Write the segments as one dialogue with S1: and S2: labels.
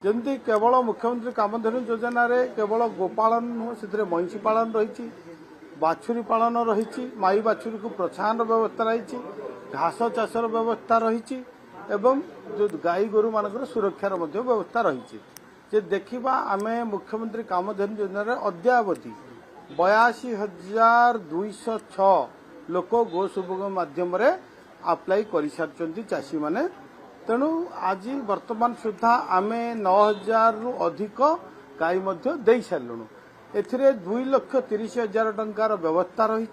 S1: जमी केवल मुख्यमंत्री कामधेनु योजना रे केवल गोपालन नुह से महिषी पालन रही बाछुरी पालन रही माई बाछुरी को प्रोत्साहन व्यवस्था रही घास चाषर व्यवस्था रही एवं जो गाई गोरु मान सुरक्षार व्यवस्था रही जे देखा आम मुख्यमंत्री कामधेनु योजना रे अद्यावधि 82,206 लोक गो सुभोग माध्यम अप्लाई कर सारी चाषी मैंने तेणु आज वर्तमान सुधा आम 9,000 रु अधिक गाई दे सारूँ एथिरे 2,30,000 टंकार व्यवस्था रही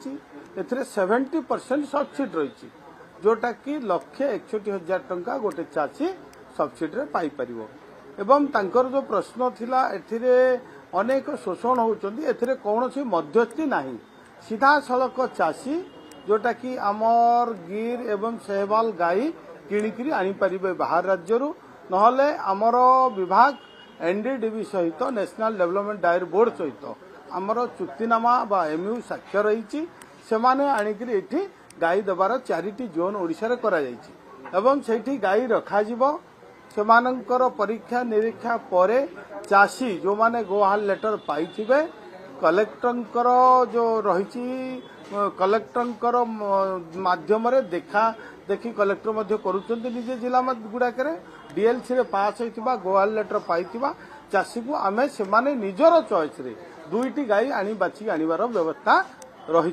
S1: 70% सब्सिडी रही जोटा कि 1,61,000 टंका गोटे चाषी सब्सिडी पाई परिवो एवं तांकर जो प्रश्न थिला एथिरे अनेक शोषण होउचंदी एथिरे कौनसी मध्यस्थी नाही सीधा सड़क चाषी जोटा कि आमर गिर एवं सेहवाल गाई किणिकी आनीपारे बाहर राज्य नहले आमर विभाग एनडीडीबी सहित नेशनल डेवलपमेंट डायर बोर्ड सहित आमर चुक्तिनामा बा एमयू साक्ष्य रही से आणिकी एठी गाई देवार 4टी जोन ओडिशा रे करा जायछि एवं सेठी गाई रखा जिवो सेमानंकर परीक्षा निरीक्षा परे चाषी जो माने गोहाल लेटर पाइथिबे कलेक्टर जो रही कलेक्टर माध्यम देखा देखी कलेक्टर करुचंती निजे जिला गुड़ाक डीएलसी रे पास होइथिबा गोहाल लेटर पाइथिबा चाषी को आमे से माने निजर चॉइस रे 2टी गाई आनी बाची आनिबार व्यवस्था रही।